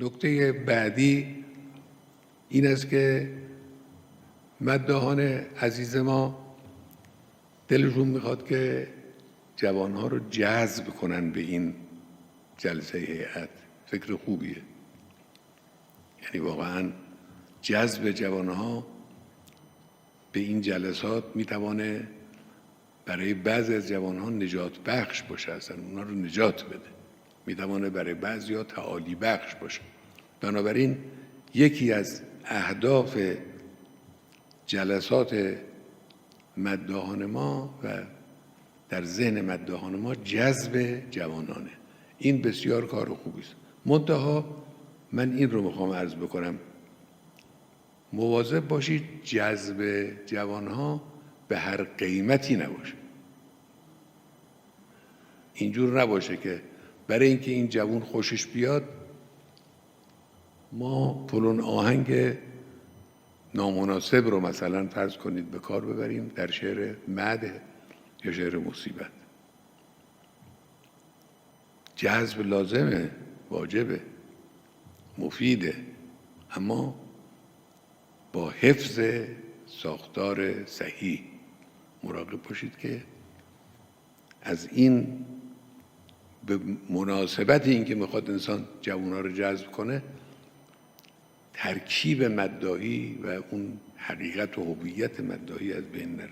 نکته بعدی این است که مداحان عزیز ما دلشون میخواد که جوانها رو جذب کنن به این جلسه هیئت. فکر خوبیه، یعنی واقعا جذب جوانها به این جلسات میتوانه برای بعضی از جوانها نجات بخش باشه، اصلا اونا رو نجات بده، میتوانه برای بعضیا تعالی بخش باشه. بنابراین یکی از اهداف جلسات مداحان ما و در ذهن مداحان ما جذب جوانانه. این بسیار کار خوبی است. منتها من این رو میخوام عرض بکنم، مواظب باشید جذب جوانها به هر قیمتی نباشه. اینجور نباشه که برای اینکه این جوان خوشش بیاد ما فلان آهنگ نامناسب رو مثلا فرض کنید به کار ببریم در شعر مدح یا شعر مصیبت. جذب لازمه، واجبه، مفیده، اما با حفظ ساختار صحیح. مراقب باشید که از این به مناسبت این که میخواد انسان جوانها رو جذب کنه ترکیب مداحی و اون حقیقت و هویت مداحی از بین نره.